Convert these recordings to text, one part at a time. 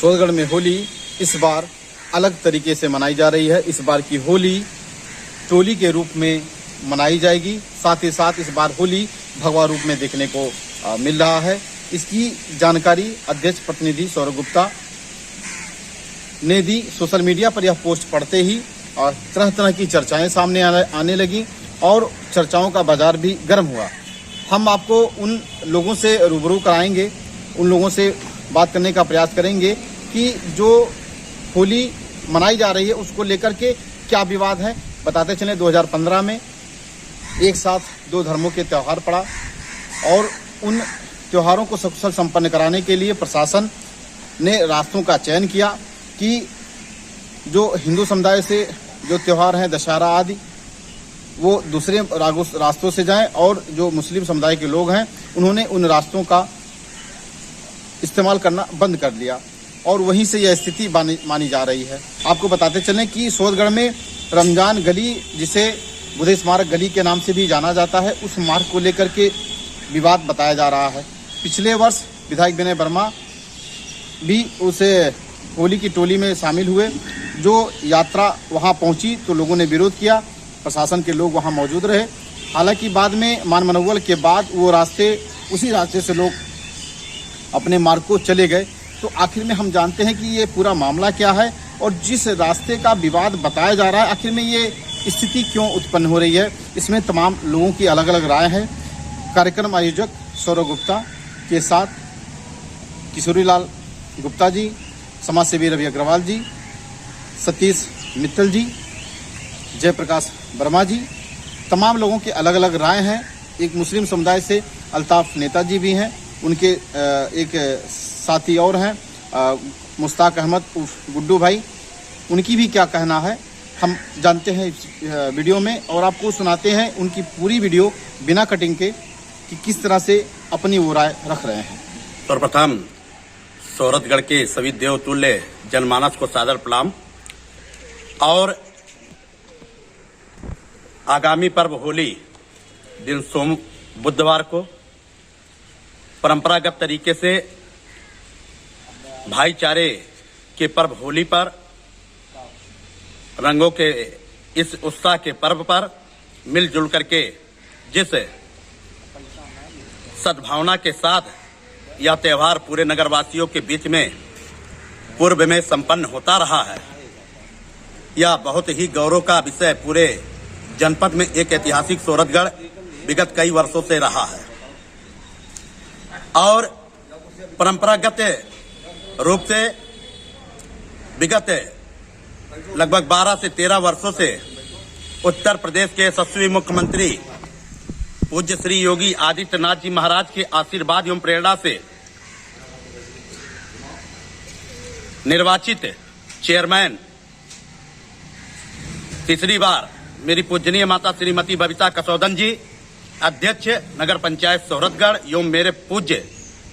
सोनगढ़ में होली इस बार अलग तरीके से मनाई जा रही है। इस बार की होली टोली के रूप में मनाई जाएगी। साथ ही साथ इस बार होली भगवा रूप में देखने को मिल रहा है। इसकी जानकारी अध्यक्ष प्रतिनिधि सौरभ गुप्ता ने दी। सोशल मीडिया पर यह पोस्ट पढ़ते ही तरह तरह की चर्चाएं सामने आने लगी और चर्चाओं का बाजार भी गर्म हुआ। हम आपको उन लोगों से रूबरू कराएंगे, उन लोगों से बात करने का प्रयास करेंगे कि जो होली मनाई जा रही है उसको लेकर के क्या विवाद है। बताते चलें 2015 में एक साथ दो धर्मों के त्यौहार पड़ा और उन त्योहारों को सकुशल संपन्न कराने के लिए प्रशासन ने रास्तों का चयन किया कि जो हिंदू समुदाय से जो त्यौहार हैं दशहरा आदि वो दूसरे रास्तों से जाएं और जो मुस्लिम समुदाय के लोग हैं उन्होंने उन रास्तों का इस्तेमाल करना बंद कर दिया और वहीं से यह स्थिति मानी जा रही है। आपको बताते चलें कि सोनगढ़ में रमजान गली, जिसे बुद्ध स्मारक गली के नाम से भी जाना जाता है, उस मार्ग को लेकर के विवाद बताया जा रहा है। पिछले वर्ष विधायक विनय वर्मा भी उस होली की टोली में शामिल हुए। जो यात्रा वहां पहुंची तो लोगों ने विरोध किया, प्रशासन के लोग वहां मौजूद रहे। हालांकि बाद में मानमनौवल के बाद वो उसी रास्ते से लोग अपने मार्ग को चले गए। तो आखिर में हम जानते हैं कि ये पूरा मामला क्या है और जिस रास्ते का विवाद बताया जा रहा है आखिर में ये स्थिति क्यों उत्पन्न हो रही है, इसमें तमाम लोगों की अलग अलग राय है। कार्यक्रम आयोजक सौरभ गुप्ता के साथ किशोरीलाल गुप्ता जी, समाज सेवी रवि अग्रवाल जी, सतीश मित्तल जी, जयप्रकाश वर्मा जी, तमाम लोगों के अलग अलग राय हैं। एक मुस्लिम समुदाय से अल्ताफ नेताजी भी हैं, उनके एक साथी और हैं मुश्ताक अहमद उर्फ गुड्डू भाई, उनकी भी क्या कहना है हम जानते हैं इस वीडियो में और आपको सुनाते हैं उनकी पूरी वीडियो बिना कटिंग के कि किस तरह से अपनी वो राय रख रहे हैं। सर्वप्रथम सोरठगढ़ के सभी देवतुल्य जनमानस को सादर प्रणाम और आगामी पर्व होली दिन बुधवार को परंपरागत तरीके से भाईचारे के पर्व होली पर, रंगों के इस उत्साह के पर्व पर मिलजुल करके जिस सद्भावना के साथ यह त्यौहार पूरे नगरवासियों के बीच में पूर्व में संपन्न होता रहा है, यह बहुत ही गौरव का विषय पूरे जनपद में एक ऐतिहासिक सोरठगढ़ विगत कई वर्षों से रहा है और परंपरागत रूप से विगत लगभग 12 से 13 वर्षों से उत्तर प्रदेश के यशस्वी मुख्यमंत्री पूज्य श्री योगी आदित्यनाथ जी महाराज के आशीर्वाद एवं प्रेरणा से निर्वाचित चेयरमैन तीसरी बार मेरी पूजनीय माता श्रीमती बबीता कसौदन जी, अध्यक्ष नगर पंचायत सोरठगढ़ एवं मेरे पूज्य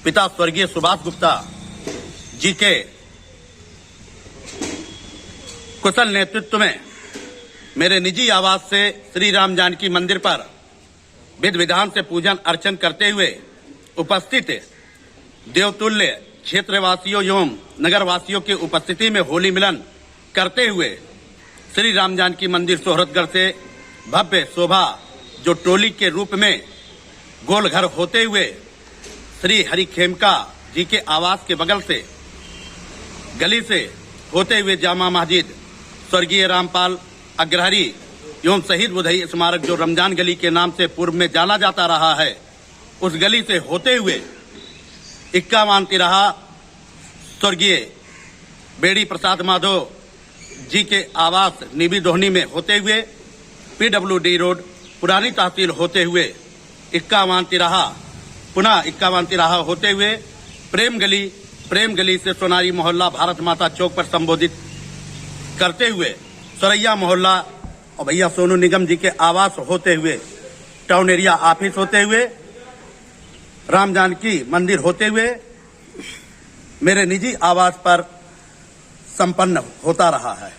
पिता स्वर्गीय सुभाष गुप्ता जी के कुशल नेतृत्व में मेरे निजी आवास से श्री राम जानकी मंदिर पर विधि विधान से पूजन अर्चन करते हुए उपस्थित देवतुल्य क्षेत्रवासियों एवं नगरवासियों की उपस्थिति में होली मिलन करते हुए श्री राम जानकी मंदिर सोरठगढ़ से भव्य शोभा जो टोली के रूप में गोल घर होते हुए श्री हरि खेमका जी के आवास के बगल से गली से होते हुए जामा मस्जिद, स्वर्गीय रामपाल अग्रहरी एवं शहीद बुधई स्मारक जो रमजान गली के नाम से पूर्व में जाना जाता रहा है, उस गली से होते हुए 51 तिराहा स्वर्गीय बेड़ी प्रसाद माधव जी के आवास निबी दोहनी में होते हुए PWD रोड पुरानी तहसील होते हुए 51 तिराहा पुनः 51 तिराहा होते हुए प्रेम गली से सोनारी मोहल्ला भारत माता चौक पर संबोधित करते हुए सरैया मोहल्ला और भैया सोनू निगम जी के आवास होते हुए टाउन एरिया ऑफिस होते हुए राम जानकी मंदिर होते हुए मेरे निजी आवास पर संपन्न होता रहा है।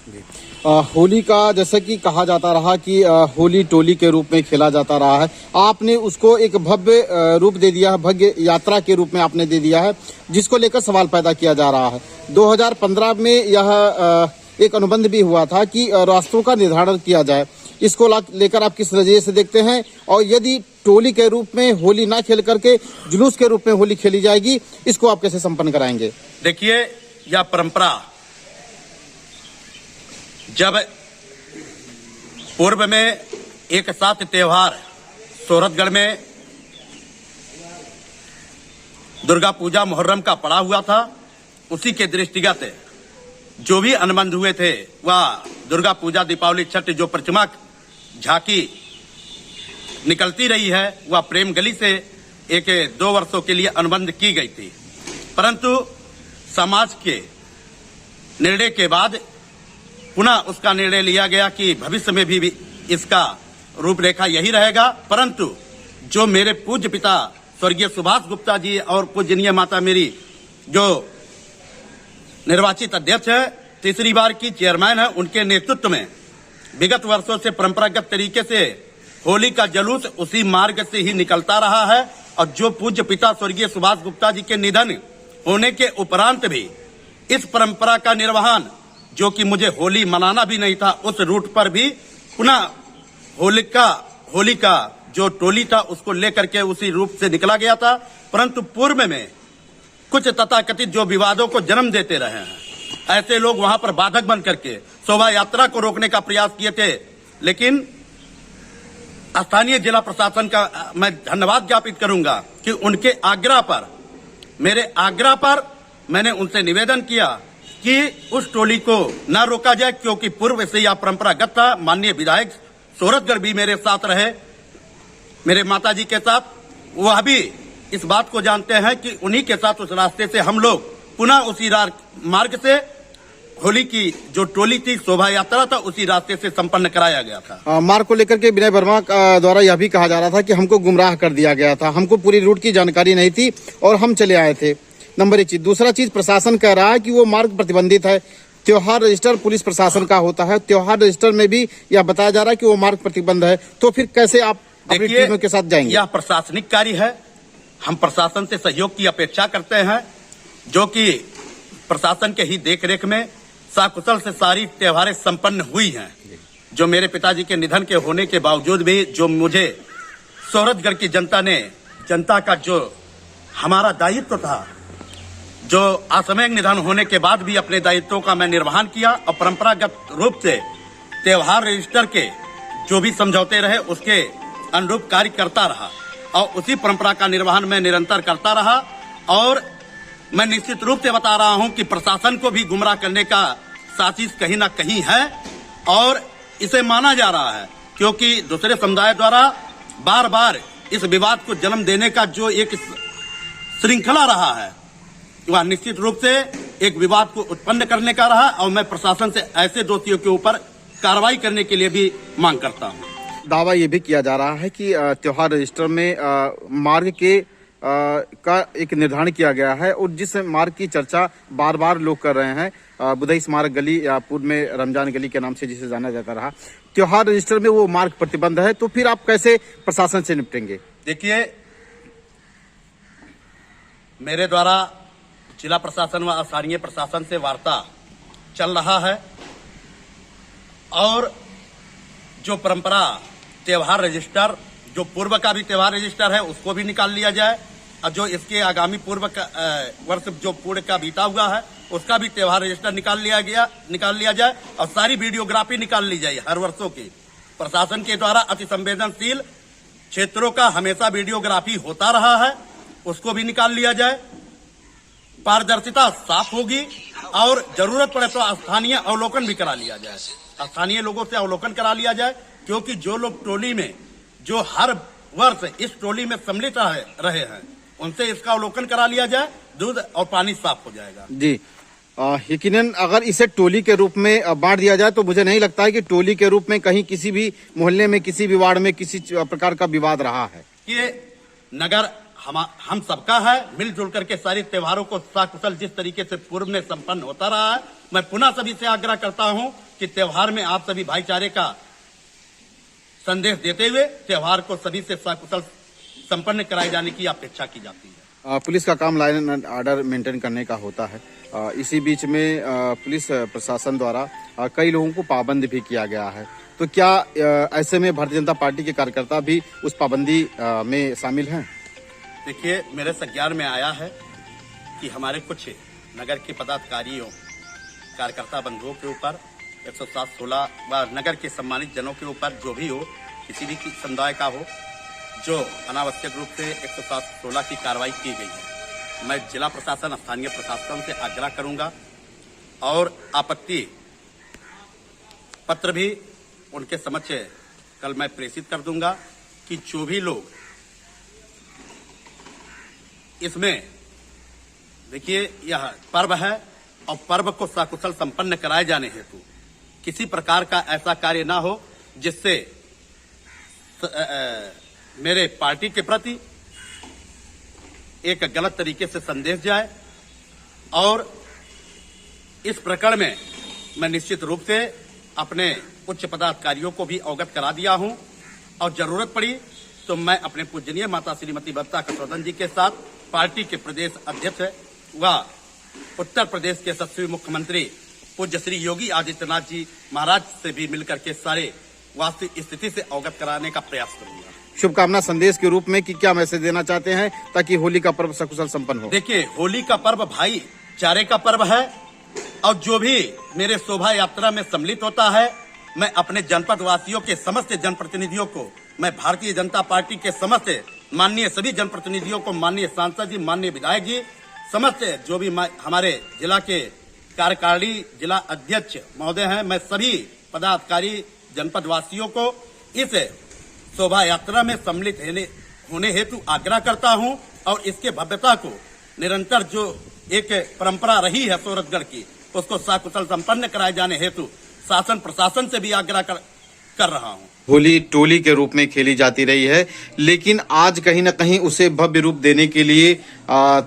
होली का जैसे कि कहा जाता रहा कि होली टोली के रूप में खेला जाता रहा है, आपने उसको एक भव्य रूप दे दिया है, भव्य यात्रा के रूप में आपने दे दिया है, जिसको लेकर सवाल पैदा किया जा रहा है। 2015 में यह एक अनुबंध भी हुआ था कि रास्तों का निर्धारण किया जाए, इसको लेकर आप किस नजरिए से देखते हैं? और यदि टोली के रूप में होली ना खेल करके जुलूस के रूप में होली खेली जाएगी, इसको आप कैसे संपन्न कराएंगे? देखिए, यह परंपरा जब पूर्व में एक साथ त्योहार सोहरतगढ़ में दुर्गा पूजा मुहर्रम का पड़ा हुआ था, उसी के दृष्टिगत जो भी अनुबंध हुए थे वह दुर्गा पूजा, दीपावली, छठ जो प्रतिमा झांकी निकलती रही है वह प्रेम गली से 1-2 वर्षों के लिए अनुबंध की गई थी। परंतु समाज के निर्णय के बाद पुनः उसका निर्णय लिया गया कि भविष्य में भी इसका रूपरेखा यही रहेगा। परंतु जो मेरे पूज्य पिता स्वर्गीय सुभाष गुप्ता जी और पूजनीय माता मेरी जो निर्वाचित अध्यक्ष है, तीसरी बार की चेयरमैन है, उनके नेतृत्व में विगत वर्षों से परंपरागत तरीके से होली का जुलूस उसी मार्ग से ही निकलता रहा है। और जो पूज्य पिता स्वर्गीय सुभाष गुप्ता जी के निधन होने के उपरांत भी इस परंपरा का निर्वहन, जो कि मुझे होली मनाना भी नहीं था, उस रूट पर भी पुनः होली का जो टोली था उसको लेकर के उसी रूप से निकला गया था। परंतु पूर्व में कुछ तथाकथित जो विवादों को जन्म देते रहे हैं, ऐसे लोग वहां पर बाधक बन करके शोभा यात्रा को रोकने का प्रयास किए थे। लेकिन स्थानीय जिला प्रशासन का मैं धन्यवाद ज्ञापित करूंगा कि उनके आग्रह पर, मेरे आग्रह पर मैंने उनसे निवेदन किया कि उस टोली को न रोका जाए, क्योंकि पूर्व से यह परंपरागत था। माननीय विधायक सोहरतगढ़ भी मेरे साथ रहे, मेरे माताजी के साथ, वह भी इस बात को जानते हैं कि उन्हीं के साथ उस रास्ते से हम लोग पुनः उसी मार्ग से होली की जो टोली थी, शोभा यात्रा था, उसी रास्ते से संपन्न कराया गया था। मार्ग को लेकर के विनय वर्मा द्वारा यह भी कहा जा रहा था कि हमको गुमराह कर दिया गया था, हमको पूरी रूट की जानकारी नहीं थी और हम चले आए थे। नंबर 1 चीज। दूसरा चीज, प्रशासन कह रहा है कि वो मार्ग प्रतिबंधित है। त्योहार रजिस्टर पुलिस प्रशासन का होता है, त्योहार रजिस्टर में भी यह बताया जा रहा है कि वो मार्ग प्रतिबंध है, तो फिर कैसे आप अपनी टीमों के साथ जाएंगे? यह प्रशासनिक कार्य है, हम प्रशासन से सहयोग की अपेक्षा करते हैं, जो कि प्रशासन के ही देखरेख में सकुशल से सारी त्योहारें संपन्न हुई हैं। जो मेरे पिताजी के निधन के होने के बावजूद भी जो मुझे सोहरतगढ़ की जनता का जो हमारा दायित्व था, जो असमय निधन होने के बाद भी अपने दायित्वों का मैं निर्वहन किया और परंपरागत रूप से त्योहार रजिस्टर के जो भी समझौते रहे उसके अनुरूप कार्य करता रहा और उसी परंपरा का निर्वहन मैं निरंतर करता रहा। और मैं निश्चित रूप से बता रहा हूं कि प्रशासन को भी गुमराह करने का साजिश कहीं ना कहीं है और इसे माना जा रहा है, क्योंकि दूसरे समुदाय द्वारा बार बार इस विवाद को जन्म देने का जो एक श्रृंखला रहा है, वह निश्चित रूप से एक विवाद को उत्पन्न करने का रहा और मैं प्रशासन से ऐसे दोषियों के ऊपर कार्रवाई करने के लिए भी मांग करता हूं। दावा ये भी किया जा रहा है कि त्योहार रजिस्टर में मार्ग के का एक निर्धारण किया गया है और जिस मार्ग की चर्चा बार बार लोग कर रहे हैं, बुधई स्मारक गली या पूर्व में रमजान गली के नाम से जिसे जाना जाता रहा, त्योहार रजिस्टर में वो मार्ग प्रतिबंध है, तो फिर आप कैसे प्रशासन से निपटेंगे? देखिए, मेरे द्वारा जिला प्रशासन व स्थानीय प्रशासन से वार्ता चल रहा है और जो परंपरा त्योहार रजिस्टर, जो पूर्व का भी त्योहार रजिस्टर है उसको भी निकाल लिया जाए और जो इसके आगामी पूर्व का वर्ष जो पूर्व का बीता हुआ है उसका भी त्योहार रजिस्टर निकाल लिया जाए और सारी वीडियोग्राफी निकाल ली जाए हर वर्षों की। प्रशासन के द्वारा अति संवेदनशील क्षेत्रों का हमेशा वीडियोग्राफी होता रहा है, उसको भी निकाल लिया जाए। पारदर्शिता साफ होगी और जरूरत पड़े तो स्थानीय अवलोकन भी करा लिया जाए, स्थानीय लोगों से अवलोकन करा लिया जाए, क्योंकि जो लोग टोली में जो हर वर्ष इस टोली में सम्मिलित रहे हैं उनसे इसका अवलोकन करा लिया जाए, दूध और पानी साफ हो जाएगा। जी, यकीनन अगर इसे टोली के रूप में बांट दिया जाए तो मुझे नहीं लगता है कि टोली के रूप में कहीं किसी भी मोहल्ले में, किसी भी वार्ड में किसी प्रकार का विवाद रहा है। ये नगर हम सबका है। मिलजुल करके सारे त्योहारों को सकुशल जिस तरीके से पूर्व में संपन्न होता रहा है, मैं पुनः सभी से आग्रह करता हूं कि त्योहार में आप सभी भाईचारे का संदेश देते हुए त्योहार को सभी से सकुशल संपन्न कराए जाने की अपेक्षा की जाती है। पुलिस का काम लाइन एंड ऑर्डर मेंटेन करने का होता है। इसी बीच में पुलिस प्रशासन द्वारा कई लोगों को पाबंद भी किया गया है। तो क्या ऐसे में भारतीय जनता पार्टी के कार्यकर्ता भी उस पाबंदी में शामिल हैं? देखिए, मेरे संज्ञान में आया है कि हमारे कुछ नगर के पदाधिकारियों कार्यकर्ता बंधुओं के ऊपर 107-16 व नगर के सम्मानित जनों के ऊपर जो भी हो, किसी भी समुदाय का हो, जो अनावश्यक रूप से 107-16 की कार्रवाई की गई है। मैं जिला प्रशासन, स्थानीय प्रशासन से आग्रह करूंगा और आपत्ति पत्र भी उनके समक्ष कल मैं प्रेषित कर दूंगा कि जो भी लोग इसमें, देखिए यह पर्व है और पर्व को सकुशल संपन्न कराए जाने हेतु किसी प्रकार का ऐसा कार्य ना हो जिससे मेरे पार्टी के प्रति एक गलत तरीके से संदेश जाए। और इस प्रकरण में मैं निश्चित रूप से अपने उच्च पदाधिकारियों को भी अवगत करा दिया हूं और जरूरत पड़ी तो मैं अपने पूजनीय माता श्रीमती बबीता कटौंधन जी के साथ पार्टी के प्रदेश अध्यक्ष व उत्तर प्रदेश के यशस्वी मुख्यमंत्री पूज्य श्री योगी आदित्यनाथ जी महाराज से भी मिलकर के सारे वास्तविक स्थिति से अवगत कराने का प्रयास करूंगा। शुभकामना संदेश के रूप में कि क्या मैसेज देना चाहते हैं ताकि होली का पर्व सकुशल संपन्न हो? देखिए, होली का पर्व भाईचारे का पर्व है और जो भी मेरे शोभा यात्रा में सम्मिलित होता है, मैं अपने जनपद वासियों के समस्त जनप्रतिनिधियों को, मैं भारतीय जनता पार्टी के समस्त माननीय सभी जनप्रतिनिधियों को, माननीय सांसद जी, माननीय विधायक जी, समस्त जो भी हमारे जिला के कार्यकारिणी जिला अध्यक्ष महोदय हैं, मैं सभी पदाधिकारी जनपद वासियों को इस शोभा यात्रा में सम्मिलित होने हेतु आग्रह करता हूं और इसके भव्यता को निरंतर जो एक परंपरा रही है सूरतगढ़ की, उसको सकुशल संपन्न कराए जाने हेतु शासन प्रशासन से भी आग्रह कर रहा हूं। होली टोली के रूप में खेली जाती रही है, लेकिन आज कहीं न कहीं उसे भव्य रूप देने के लिए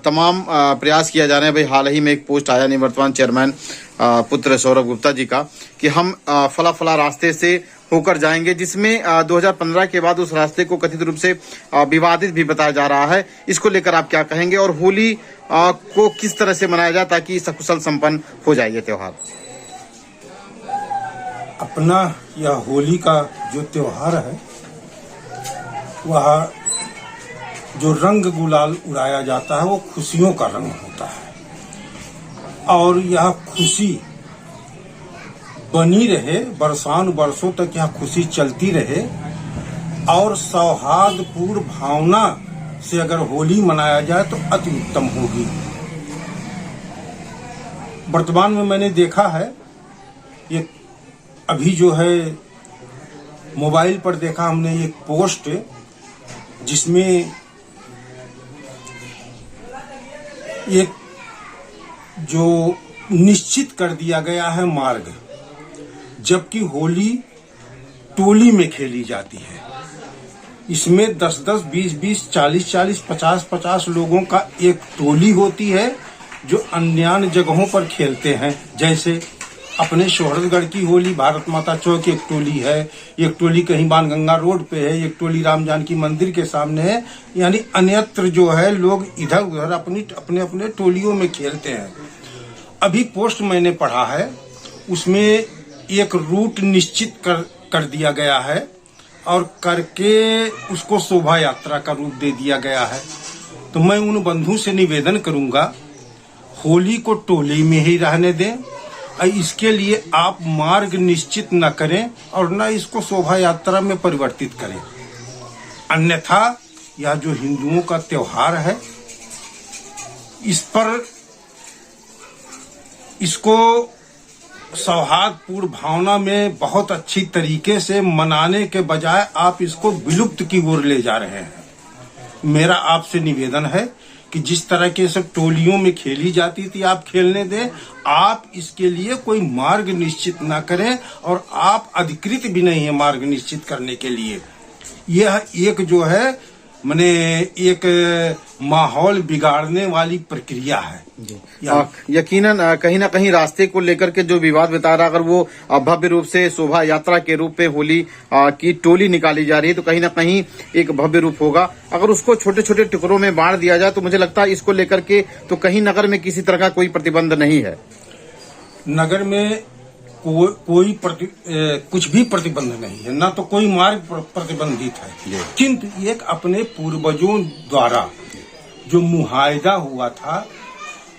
तमाम प्रयास किया जा रहे हैं। भाई, हाल ही में एक पोस्ट आया निवर्तमान चेयरमैन पुत्र सौरभ गुप्ता जी का कि हम फला रास्ते से होकर जाएंगे, जिसमें 2015 के बाद उस रास्ते को कथित रूप से विवादित भी बताया जा रहा है। इसको लेकर आप क्या कहेंगे और होली को किस तरह से मनाया जाए ताकि सकुशल संपन्न हो जाए ये त्योहार? अपना यह होली का जो त्योहार है, वह जो रंग गुलाल उड़ाया जाता है वो खुशियों का रंग होता है और यह खुशी बनी रहे, बरसान बरसों तक यह खुशी चलती रहे और सौहार्दपूर्ण भावना से अगर होली मनाया जाए तो अति उत्तम होगी। वर्तमान में मैंने देखा है, ये अभी जो है मोबाइल पर देखा हमने एक पोस्ट जिसमें एक जो निश्चित कर दिया गया है मार्ग, जबकि होली टोली में खेली जाती है। इसमें 10-10, 20-20, 40-40, 50-50 लोगों का एक टोली होती है जो अन्य जगहों पर खेलते हैं। जैसे अपने शोहरतगढ़ की होली भारत माता चौक एक टोली है, एक टोली कहीं बाणगंगा रोड पे है, एक टोली राम जानकी मंदिर के सामने है। यानी अन्यत्र जो है लोग इधर उधर अपने अपने टोलियों में खेलते हैं। अभी पोस्ट मैंने पढ़ा है, उसमें एक रूट निश्चित कर दिया गया है और करके उसको शोभा यात्रा का रूप दे दिया गया है। तो मैं उन बंधु से निवेदन करूंगा, होली को टोली में ही रहने दें। इसके लिए आप मार्ग निश्चित न करें और न इसको शोभा यात्रा में परिवर्तित करें, अन्यथा यह जो हिंदुओं का त्योहार है, इस पर इसको सौहार्दपूर्ण भावना में बहुत अच्छी तरीके से मनाने के बजाय आप इसको विलुप्त की ओर ले जा रहे हैं। मेरा आपसे निवेदन है कि जिस तरह के सब टोलियों में खेली जाती थी आप खेलने दें, आप इसके लिए कोई मार्ग निश्चित ना करें और आप अधिकृत भी नहीं है मार्ग निश्चित करने के लिए। यह एक जो है माने एक माहौल बिगाड़ने वाली प्रक्रिया है। यकीनन कहीं ना कहीं रास्ते को लेकर के जो विवाद बता रहा, अगर वो भव्य रूप से शोभा यात्रा के रूप में होली की टोली निकाली जा रही है तो कहीं ना कहीं एक भव्य रूप होगा। अगर उसको छोटे छोटे टुकड़ों में बांट दिया जाए तो मुझे लगता है इसको लेकर के तो कहीं नगर में किसी तरह का कोई प्रतिबंध नहीं है। नगर में कुछ भी प्रतिबंध नहीं है, ना तो कोई मार्ग प्रतिबंधित है, किंतु एक अपने पूर्वजों द्वारा जो मुआहदा हुआ था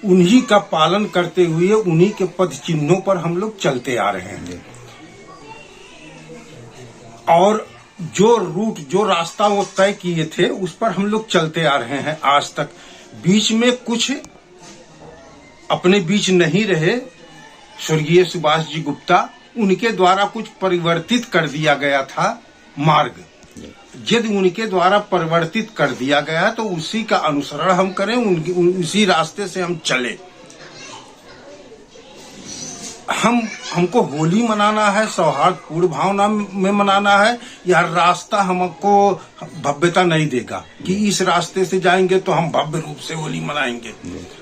उन्हीं का पालन करते हुए उन्हीं के पद चिन्हों पर हम लोग चलते आ रहे हैं। और जो रूट जो रास्ता वो तय किए थे उस पर हम लोग चलते आ रहे हैं आज तक। बीच में कुछ अपने बीच नहीं रहे, स्वर्गीय सुभाष जी गुप्ता, उनके द्वारा कुछ परिवर्तित कर दिया गया था मार्ग। यदि उनके द्वारा परिवर्तित कर दिया गया तो उसी का अनुसरण हम करें, उसी रास्ते से हम चले। हमको होली मनाना है, सौहार्दपूर्ण भावना में मनाना है। यह रास्ता हमको भव्यता नहीं देगा कि इस रास्ते से जाएंगे तो हम भव्य रूप से होली मनाएंगे।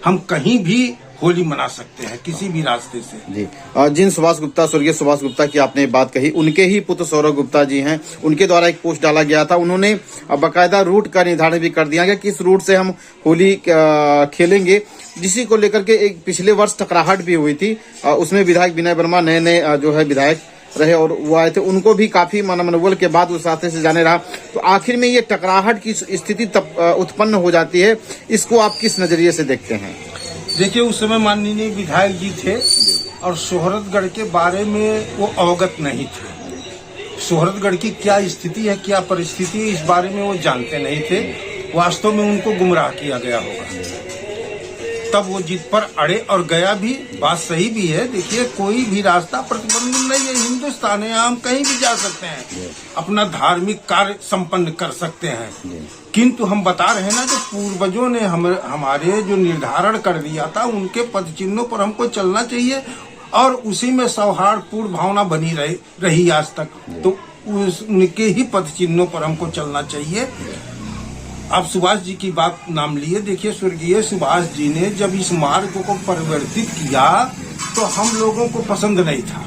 हम कहीं भी होली मना सकते हैं, किसी भी रास्ते से। जी, जिन सुभाष गुप्ता, स्वर्गीय सुभाष गुप्ता की आपने बात कही, उनके ही पुत्र सौरभ गुप्ता जी हैं, उनके द्वारा एक पोस्ट डाला गया था। उन्होंने बाकायदा रूट का निर्धारण भी कर दिया गया किस रूट से हम होली खेलेंगे, जिसी को लेकर के एक पिछले वर्ष टकराहट भी हुई थी। उसमें विधायक विनय वर्मा नए जो है विधायक रहे और वो आए थे, उनको भी काफी मनोबल के बाद उस रास्ते से जाने रहा। तो आखिर में ये टकराहट की स्थिति तब उत्पन्न हो जाती है, इसको आप किस नजरिए से देखते हैं? देखिए, उस समय माननीय विधायक जी थे और सोहरतगढ़ के बारे में वो अवगत नहीं थे। सोहरतगढ़ की क्या स्थिति है, क्या परिस्थिति है, इस बारे में वो जानते नहीं थे। वास्तव में उनको गुमराह किया गया होगा, तब वो जिद पर अड़े और गया भी। बात सही भी है। देखिए, कोई भी रास्ता प्रतिबंधित नहीं है, हिंदुस्तान है, हम कहीं भी जा सकते हैं, अपना धार्मिक कार्य संपन्न कर सकते हैं। किंतु हम बता रहे हैं ना, जो पूर्वजों ने हमारे जो निर्धारण कर दिया था उनके पद चिन्हों पर हमको चलना चाहिए और उसी में सौहार्दपूर्ण भावना बनी रही आज तक। तो उनके ही पद चिन्हों पर हमको चलना चाहिए। आप सुभाष जी की बात नाम लिए, देखिए, स्वर्गीय सुभाष जी ने जब इस मार्ग को परिवर्तित किया तो हम लोगों को पसंद नहीं था,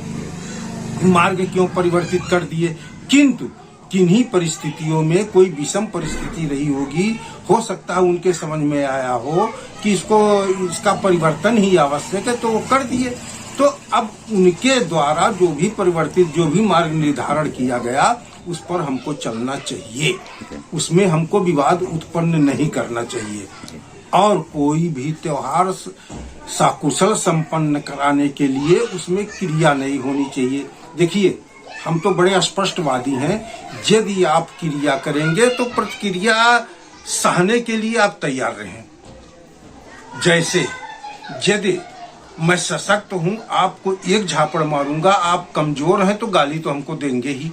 मार्ग क्यों परिवर्तित कर दिए। किंतु किन्हीं परिस्थितियों में कोई विषम परिस्थिति रही होगी, हो सकता है उनके समझ में आया हो कि इसका परिवर्तन ही आवश्यक है, तो वो कर दिए। तो अब उनके द्वारा जो भी परिवर्तित, जो भी मार्ग निर्धारण किया गया उस पर हमको चलना चाहिए, उसमें हमको विवाद उत्पन्न नहीं करना चाहिए। और कोई भी त्योहार सकुशल संपन्न कराने के लिए उसमें क्रिया नहीं होनी चाहिए। देखिए, हम तो बड़े स्पष्टवादी हैं, यदि आप क्रिया करेंगे तो प्रतिक्रिया सहने के लिए आप तैयार रहें। जैसे यदि मैं सशक्त हूं, आपको एक झापड़ मारूंगा, आप कमजोर हैं तो गाली तो हमको देंगे ही,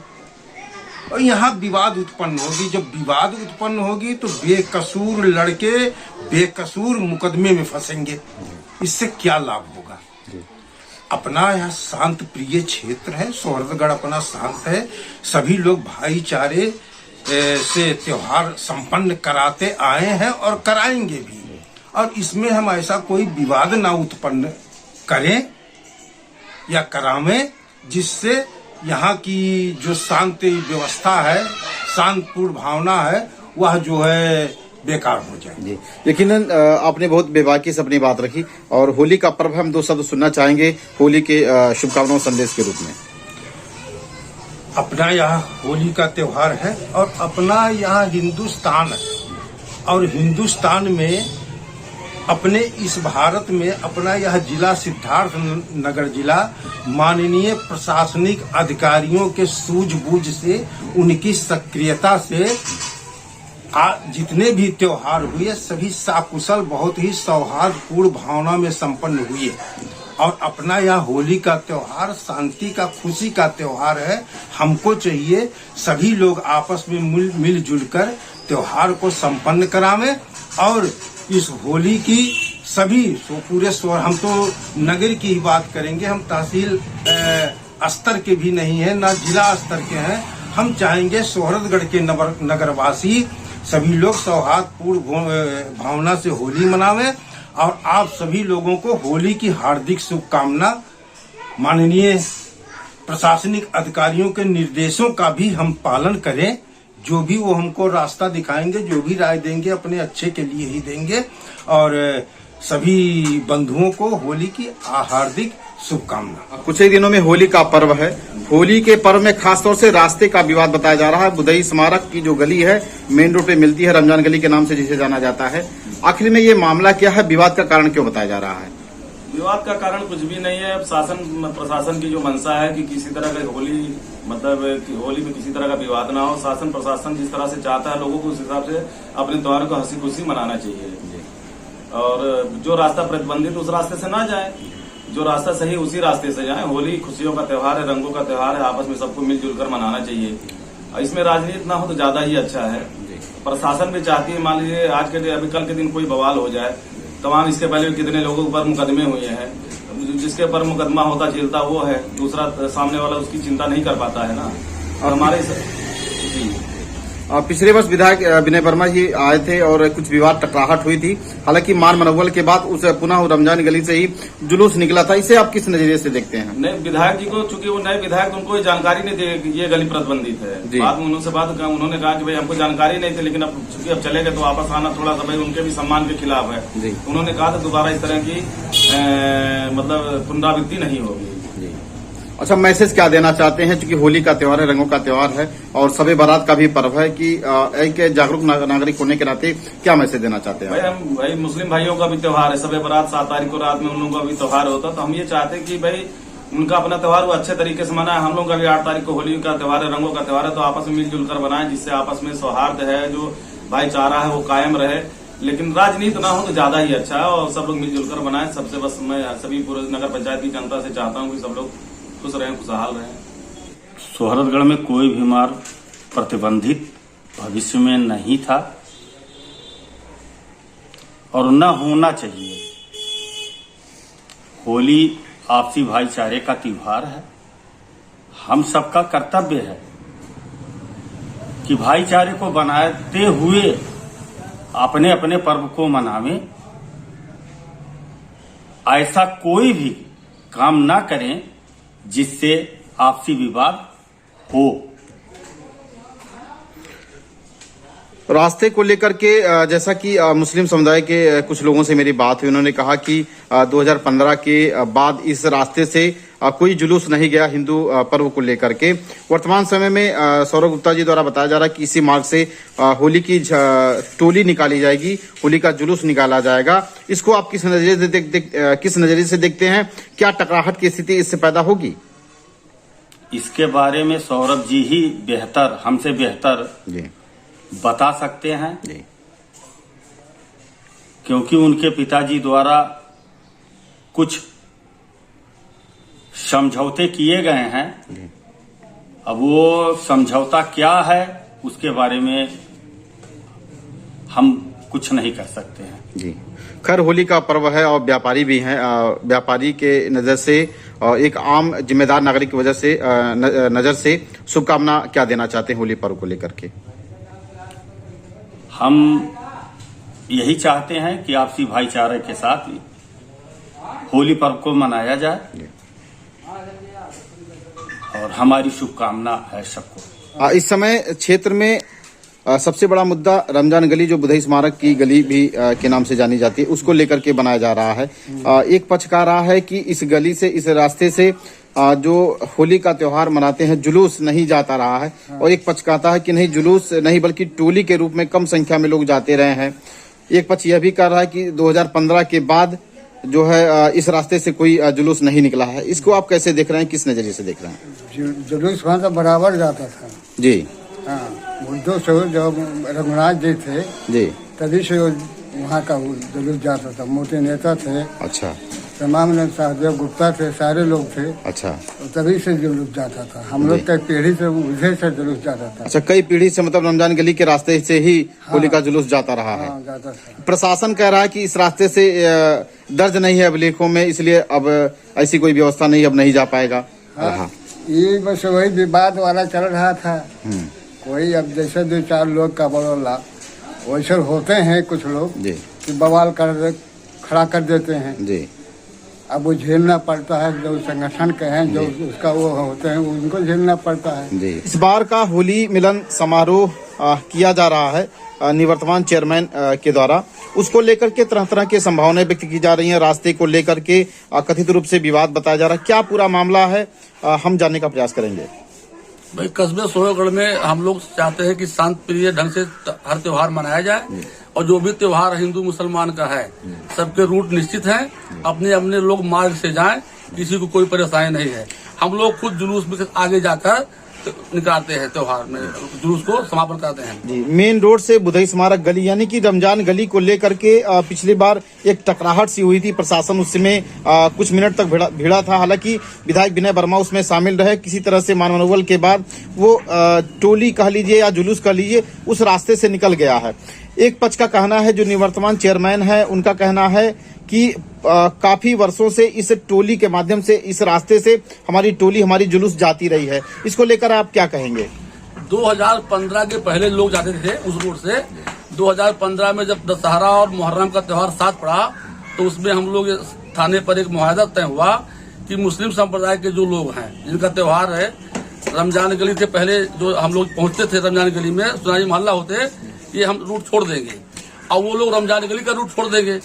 और यहाँ विवाद उत्पन्न होगी। जब विवाद उत्पन्न होगी तो बेकसूर लड़के बेकसूर मुकदमे में फंसेंगे। इससे क्या लाभ होगा? अपना यह शांत प्रिय क्षेत्र है, सोहरतगढ़ अपना शांत है, सभी लोग भाईचारे से त्योहार संपन्न कराते आए हैं और कराएंगे भी। और इसमें हम ऐसा कोई विवाद ना उत्पन्न करें या करावें जिससे यहाँ की जो शांति व्यवस्था है, शांतिपूर्ण भावना है, वह जो है बेकार हो जाए। जी, यकीनन आपने बहुत बेबाकी से अपनी बात रखी। और होली का पर्व हम 2 शब्द सुनना चाहेंगे होली के शुभकामनाओं संदेश के रूप में। अपना यह होली का त्योहार है और अपना यह हिंदुस्तान है, और हिंदुस्तान में अपने इस भारत में अपना यह जिला सिद्धार्थ नगर जिला माननीय प्रशासनिक अधिकारियों के सूझबूझ से, उनकी सक्रियता से जितने भी त्योहार हुए सभी सकुशल, बहुत ही सौहार्दपूर्ण भावना में संपन्न हुए। और अपना यह होली का त्योहार शांति का, खुशी का त्योहार है। हमको चाहिए सभी लोग आपस में मिलजुल कर त्योहार को संपन्न करावें। और इस होली की सभी पूरे हम तो नगर की ही बात करेंगे, हम तहसील स्तर के भी नहीं है, ना जिला स्तर के हैं। हम चाहेंगे सोहरतगढ़ के नगरवासी सभी लोग सौहार्दपूर्ण भावना से होली मनावें और आप सभी लोगों को होली की हार्दिक शुभकामना। माननीय प्रशासनिक अधिकारियों के निर्देशों का भी हम पालन करें। जो भी वो हमको रास्ता दिखाएंगे, जो भी राय देंगे, अपने अच्छे के लिए ही देंगे। और सभी बंधुओं को होली की हार्दिक शुभकामना। कुछ ही दिनों में होली का पर्व है। होली के पर्व में खासतौर से रास्ते का विवाद बताया जा रहा है। बुधई स्मारक की जो गली है, मेन रोड पे मिलती है, रमजान गली के नाम से जिसे जाना जाता है। आखिर में ये मामला क्या है, विवाद का कारण क्यों बताया जा रहा है? विवाद का कारण कुछ भी नहीं है। प्रशासन की जो मंशा है कि किसी तरह का होली कि होली में किसी तरह का विवाद ना हो। शासन प्रशासन जिस तरह से चाहता है, लोगों को उस हिसाब से अपने त्योहार को हंसी खुशी मनाना चाहिए। और जो रास्ता प्रतिबंधित उस रास्ते से ना जाए, जो रास्ता सही उसी रास्ते से जाए। होली खुशियों का त्योहार है, रंगों का त्योहार है, आपस में सबको मिलजुल कर मनाना चाहिए। इसमें राजनीति ना हो तो ज्यादा ही अच्छा है। प्रशासन भी चाहती है, मान लीजिए आज के अभी कल के दिन कोई बवाल हो जाए, तमाम इसके पहले कितने लोगों पर मुकदमे हुए हैं। जिसके पर मुकदमा होता झेलता वो है, दूसरा सामने वाला उसकी चिंता नहीं कर पाता है ना। और हमारे जी पिछले वर्ष विधायक विनय वर्मा जी आए थे और कुछ विवाद टकराहट हुई थी। हालांकि मान मनोबल के बाद उस पुनः रमजान गली से ही जुलूस निकला था। इसे आप किस नजरिए से देखते हैं? नहीं, विधायक जी को, चूंकि वो नए विधायक, उनको जानकारी नहीं थी ये गली प्रतिबंधित है। बाद में उनसे बात उन्होंने कहा कि भाई हमको जानकारी नहीं थी, लेकिन अब चूंकि अब चले गए तो वापस आना थोड़ा सा भाई उनके भी सम्मान के खिलाफ है। उन्होंने कहा था दोबारा इस तरह की मतलब पुनरावृत्ति नहीं होगी। अच्छा, मैसेज क्या देना चाहते हैं? क्योंकि होली का त्योहार है, रंगों का त्योहार है और शब बारात का भी पर्व है, कि एक जागरूक नागरिक होने के नाते क्या मैसेज देना चाहते हैं? भाई मुस्लिम भाइयों का भी त्योहार है, शब बारात 7 तारीख को रात में उन लोगों का भी त्योहार होता। तो हम ये चाहते हैं कि भाई उनका अपना त्योहार वो अच्छे तरीके से मनाए। हम लोग का भी 8 तारीख को होली का त्योहार है, रंगों का त्योहार है, तो आपस में मिलजुल कर बनाए, जिससे आपस में सौहार्द है, जो भाईचारा है वो कायम रहे। लेकिन राजनीति ना हो तो ज्यादा ही अच्छा है और सब लोग मिलजुल कर बनाए। सबसे बस मैं सभी पूरे नगर पंचायत की जनता से चाहता हूँ कि सब लोग खुश रहें, खुशहाल रहें। सोहरतगढ़ में कोई भी मार्ग प्रतिबंधित भविष्य में नहीं था और न होना चाहिए। होली आपसी भाईचारे का त्योहार है। हम सबका कर्तव्य है कि भाईचारे को बनाते हुए अपने अपने पर्व को मनावें। ऐसा कोई भी काम ना करें जिससे आपसी विवाद हो। रास्ते को लेकर के जैसा कि मुस्लिम समुदाय के कुछ लोगों से मेरी बात हुई, उन्होंने कहा कि 2015 के बाद इस रास्ते से कोई जुलूस नहीं गया हिंदू पर्व को लेकर के। वर्तमान समय में सौरभ गुप्ता जी द्वारा बताया जा रहा है कि इसी मार्ग से होली की टोली निकाली जाएगी, होली का जुलूस निकाला जाएगा। इसको आप किस नजरिए से देखते हैं? क्या टकराहट की स्थिति इससे पैदा होगी? इसके बारे में सौरभ जी ही बेहतर, हमसे बेहतर जी बता सकते हैं जी। क्योंकि उनके पिताजी द्वारा कुछ समझौते किए गए हैं। अब वो समझौता क्या है उसके बारे में हम कुछ नहीं कर सकते हैं जी। खैर, होली का पर्व है और व्यापारी भी हैं। व्यापारी के नजर से और एक आम जिम्मेदार नागरिक की वजह से नजर से शुभकामना क्या देना चाहते हैं होली पर्व को लेकर के? हम यही चाहते हैं कि आपसी भाईचारे के साथ होली पर्व को मनाया जाए और हमारी शुभकामना है सबको। इस समय क्षेत्र में सबसे बड़ा मुद्दा रमजान गली, जो बुधई स्मारक की गली भी के नाम से जानी जाती है, उसको लेकर के बनाया जा रहा है। एक पक्ष कह रहा है कि इस गली से, इस रास्ते से जो होली का त्योहार मनाते हैं जुलूस नहीं जाता रहा है, और एक पक्ष कहता है कि नहीं, जुलूस नहीं बल्कि टोली के रूप में कम संख्या में लोग जाते रहे हैं। एक पक्ष यह भी कह रहा है कि 2015 के बाद जो है इस रास्ते से कोई जुलूस नहीं निकला है। इसको आप कैसे देख रहे हैं, किस नजरिए से देख रहे हैं? जुलूस वहाँ तो बराबर जाता था जी। हाँ, बुद्धो से जब रघुनाथ जी थे जी, तभी से वहाँ का जुलूस जाता था। मोटे नेता थे, अच्छा, तमाम सहदेव गुप्ता थे, सारे लोग थे, अच्छा, तो तभी से जुलूस जाता था। हम लोग की पीढ़ी से उधर से जुलूस जाता था। अच्छा, कई पीढ़ी से मतलब रमजान गली के रास्ते से ही होली का जुलूस जाता रहा है। हाँ, जाता था। प्रशासन कह रहा है कि इस रास्ते से दर्ज नहीं है अभिलेखों में, इसलिए अब ऐसी कोई व्यवस्था नहीं, अब नहीं जा पाएगा। हाँ, ये बस वही विवाद वाला चल रहा था। कोई अब जैसे 2-4 लोग का बोला वैसे होते हैं कुछ लोग जी कि बवाल कर खड़ा कर देते हैं। जी अब वो झेलना पड़ता है, जो संगठन के हैं, जो उसका वो होते हैं, उनको झेलना पड़ता है। जी। इस बार का होली मिलन समारोह किया जा रहा है निवर्तमान चेयरमैन के द्वारा। उसको लेकर के तरह तरह की संभावनाएं व्यक्त की जा रही हैं। रास्ते को लेकर के कथित रूप से विवाद बताया जा रहा है। क्या पूरा मामला है, हम जानने का प्रयास करेंगे। भाई कस्बे सोहेगढ़ में हम लोग चाहते हैं कि शांत प्रिय ढंग से हर त्योहार मनाया जाए और जो भी त्योहार हिंदू मुसलमान का है सबके रूट निश्चित हैं। अपने अपने लोग मार्ग से जाएं, किसी को कोई परेशानी नहीं है। हम लोग खुद जुलूस में आगे जाकर निकालते हैं, त्योहार में जुलूस को समापन करते हैं। जी, मेन रोड से बुधई स्मारक गली यानी कि रमजान गली को लेकर के पिछली बार एक टकराहट सी हुई थी। प्रशासन उस समय कुछ मिनट तक भिड़ा था। हालांकि विधायक विनय वर्मा उसमें शामिल रहे। किसी तरह से मानवबल के बाद वो टोली कह लीजिए या जुलूस कह लीजिए उस रास्ते से निकल गया है। एक पक्ष का कहना है, जो निवर्तमान चेयरमैन है उनका कहना है कि काफी वर्षों से इस टोली के माध्यम से, इस रास्ते से हमारी टोली, हमारी जुलूस जाती रही है। इसको लेकर आप क्या कहेंगे? 2015 के पहले लोग जाते थे उस रोड से। 2015 में जब दशहरा और मुहर्रम का त्योहार साथ पड़ा तो उसमें हम लोग थाने पर एक मुआहदा तय हुआ कि मुस्लिम संप्रदाय के जो लोग हैं जिनका त्योहार है, रमजान गली से पहले जो हम लोग पहुंचते थे रमजान गली में, सुनाई मोहल्ला होते, ये हम रूट छोड़ देंगे और वो लोग रमजान गली का रूट छोड़ देंगे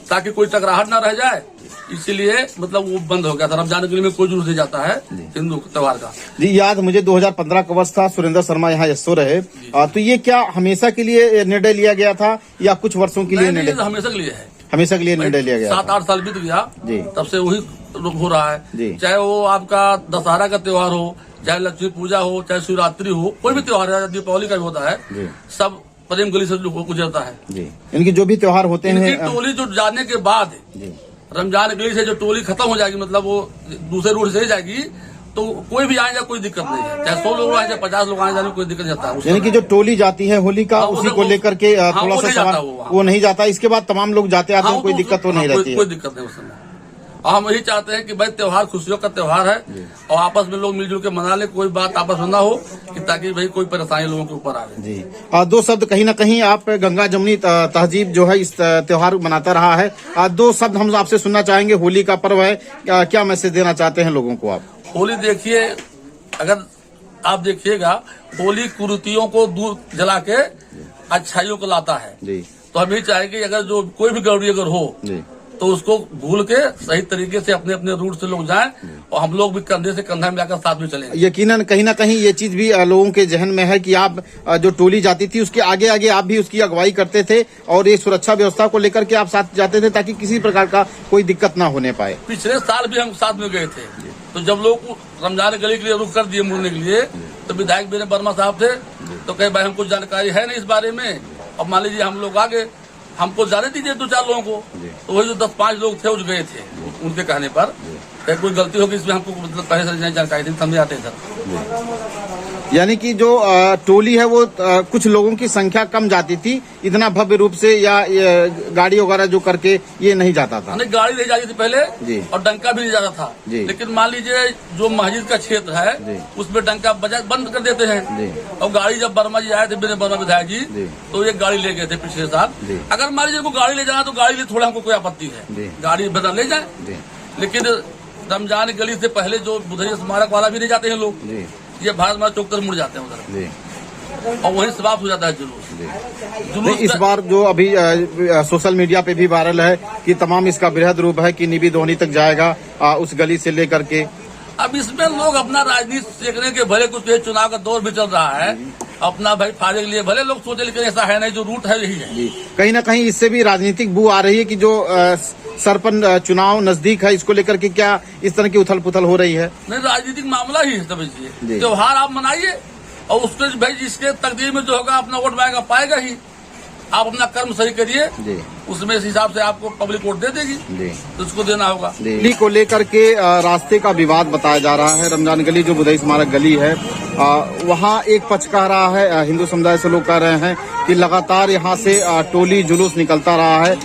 ताकि कोई टकराहट ना रह जाए। इसीलिए मतलब वो बंद हो गया था। रमजान गली में कोई जुलूस नहीं जाता है हिंदू त्योहार का। जी, याद मुझे 2015 का वर्ष था, सुरेंद्र शर्मा यहाँ एसओ रहे। तो ये क्या हमेशा के लिए निर्णय लिया गया था या कुछ वर्षों के लिए निर्णय? हमेशा के लिए है, हमेशा के लिए निर्णय लिया गया। 7-8 साल बीत गया जी, तब से वही हो रहा है। चाहे वो आपका दशहरा का त्योहार हो, चाहे लक्ष्मी पूजा हो, चाहे शिवरात्रि हो, कोई भी त्योहार है, दीपावली का भी होता है, सब प्रेम गली से गुजरता है। जी, इनकी जो भी त्योहार होते हैं, टोली जो जाने के बाद रमजान गली से जो टोली खत्म हो जाएगी, मतलब वो दूसरे रूट से जाएगी, तो कोई भी आएगा कोई दिक्कत नहीं है। चाहे 100 लोग आए, चाहे 50 लोग आए, जाने कोई दिक्कत नहीं आता। यानी कि जो टोली जाती है होली का, उसी को लेकर के थोड़ा सा सवाल, वो नहीं जाता। इसके बाद तमाम लोग जाते आते हैं, कोई दिक्कत तो नहीं रहती है। कोई दिक्कत नहीं उस समय। और हम यही चाहते हैं कि भाई त्योहार खुशियों का त्योहार है और आपस में लोग मिलजुल के मना ले, कोई बात आपस में ना हो कि ताकि भाई कोई परेशानी लोगों के ऊपर आए। जी, 2 शब्द कहीं ना कहीं आप गंगा जमुनी तहजीब जो है इस त्योहार मनाता रहा है। 2 शब्द हम आपसे सुनना चाहेंगे। होली का पर्व है, क्या मैसेज देना चाहते हैं लोगों को आप? होली देखिए, अगर आप देखिएगा, होली कुरीतियों को दूर जला के अच्छाइयों को लाता है। तो हम यही चाहेंगे अगर जो कोई भी गड़बड़ी अगर हो तो उसको भूल के सही तरीके से अपने अपने रूट से लोग जाएं और हम लोग भी कंधे से कंधा मिलाकर साथ में चलेंगे। यकीनन कहीं ना कहीं ये चीज भी लोगों के जहन में है कि आप जो टोली जाती थी उसके आगे आगे आप भी उसकी अगुवाई करते थे और ये सुरक्षा व्यवस्था को लेकर के आप साथ जाते थे ताकि किसी प्रकार का कोई दिक्कत ना होने पाए। पिछले साल भी हम साथ में गए थे, तो जब लोग रमजान गली के लिए रुक कर दिए मुड़ने के लिए, तो विधायक विनय वर्मा साहब थे, तो कहे भाई हमको जानकारी है नहीं इस बारे में, अब मान लीजिए हम लोग आगे, हमको जाने दीजिए 2-4 लोगों को। तो वही जो 10-5 लोग थे उस गए थे, उनके कहने पर कोई गलती होगी इसमें हमको मतलब पहले से जानकारी थी, समझे आते सर। यानी कि जो टोली है वो कुछ लोगों की संख्या कम जाती थी, इतना भव्य रूप से या गाड़ी वगैरह जो करके ये नहीं जाता था। नहीं, गाड़ी नहीं जाती थी पहले और डंका भी नहीं जाता था। लेकिन मान लीजिए जो मस्जिद का क्षेत्र है उसमें डंका बजा बंद कर देते हैं। और गाड़ी जब वर्मा जी आए थे, वर्मा विधायक जी, तो एक गाड़ी ले गए थे पिछले साल। अगर मान लीजिए गाड़ी ले जाना तो गाड़ी ले थोड़ा हमको कोई आपत्ति है, गाड़ी बदल ले जाए। लेकिन रमजान गली से पहले जो बुधई स्मारक वाला भी नहीं जाते हैं लोग, ये भारत माता चौक तरफ मुड़ जाते हैं उधर और वहीं समाप्त हो जाता है जुलूस। इस बार जो अभी सोशल मीडिया पे भी वायरल है कि तमाम इसका बृहद रूप है कि निबी धोनी तक जाएगा उस गली से लेकर के। अब इसमें लोग अपना राजनीति सीखने के, भले कुछ चुनाव का दौर भी चल रहा है, अपना भाई फायदे के लिए भले लोग सोचे, लेकिन ऐसा है नहीं, जो रूट है यही है। कहीं ना कहीं इससे भी राजनीतिक बू आ रही है कि जो सरपंच चुनाव नजदीक है, इसको लेकर के क्या इस तरह की उथल पुथल हो रही है? नहीं, राजनीतिक मामला ही है, समझिए। त्योहार आप मनाइए और उसके भाई जिसके तकदीर में जो होगा अपना वोट मांगेगा पाएगा ही। आप अपना कर्म सही करिए, उसमें इस हिसाब से आपको पब्लिक वोट दे देगी, तो उसको देना होगा। गली को लेकर के रास्ते का विवाद बताया जा रहा है। रमजान गली जो बुधई स्मारक गली है, वहाँ एक पक्ष कह रहा है, हिंदू समुदाय से लोग कह रहे हैं कि लगातार यहाँ से टोली जुलूस निकलता रहा है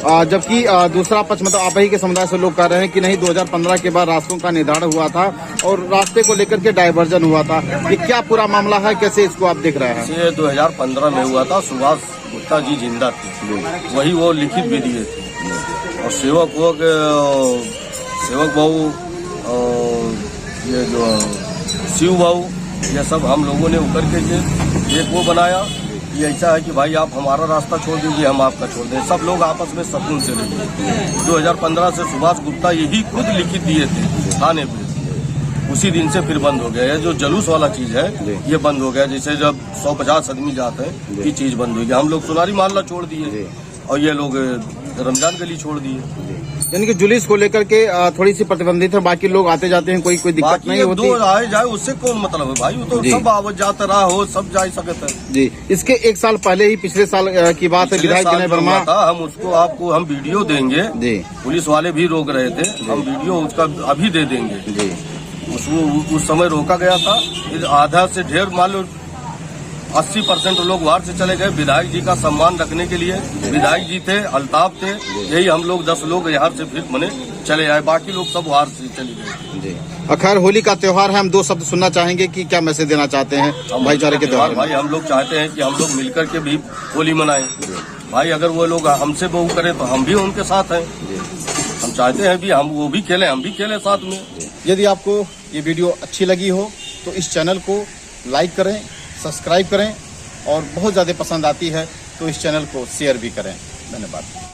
जबकि दूसरा पक्ष मतलब आप ही के समुदाय से लोग कह रहे हैं कि नहीं 2015 के बाद रास्तों का निर्धारण हुआ था और रास्ते को लेकर के डायवर्जन हुआ था। ये क्या पूरा मामला है, कैसे इसको आप देख रहे हैं? ये 2015 में हुआ था। सुभाष गुप्ता जी जिंदा थे, वही वो लिखित भी दिए थे। और सेवक बाबू, ये जो शिव बाबू, ये सब हम लोगों ने उतर के एक वो बनाया। ये ऐसा है कि भाई आप हमारा रास्ता छोड़ दीजिए, हम आपका छोड़ दें, सब लोग आपस में सुकून से रहिए। 2015 से सुभाष गुप्ता यही खुद लिखित दिए थे थाने पे। उसी दिन से फिर बंद हो गया है। जो जुलूस वाला चीज है ये बंद हो गया। जैसे जब 150 आदमी जाते हैं ये चीज बंद हो गई। हम लोग सोनारी मोहल्ला छोड़ दिए और ये लोग रमजान गली छोड़ दिए। यानी कि जुलूस को लेकर के थोड़ी सी प्रतिबंधित है, बाकी लोग आते जाते हैं, कोई दिक्कत नहीं होती। दो आए जाए उससे कौन मतलब है भाई, वो तो सब आवत जाता रहा हो, सब जा सकते हैं जी। इसके एक साल पहले ही, पिछले साल की बात है, विधायक विनय वर्मा था। हम उसको आपको हम वीडियो देंगे जी। पुलिस वाले भी रोक रहे थे, हम वीडियो उसका अभी दे देंगे जी। उस समय रोका गया था। आधा से ढेर मान लो 80% लोग बाहर से चले गए विधायक जी का सम्मान रखने के लिए। विधायक जी थे, अल्ताफ थे, यही हम लोग 10 लोग यहाँ से फिर मने चले आए, बाकी लोग सब बाहर से चले गए। खैर होली का त्योहार है, हम 2 शब्द सुनना चाहेंगे कि क्या मैसेज देना चाहते हैं भाईचारे के त्योहार? भाई हम लोग चाहते हैं कि हम लोग मिलकर के भी होली मनाएं। भाई अगर वो लोग हमसे वो करें तो हम भी उनके साथ हैं। हम चाहते हैं भी हम वो भी खेलें, हम भी खेलें साथ में। यदि आपको ये वीडियो अच्छी लगी हो तो इस चैनल को लाइक करें, सब्सक्राइब करें और बहुत ज़्यादा पसंद आती है तो इस चैनल को शेयर भी करें। धन्यवाद।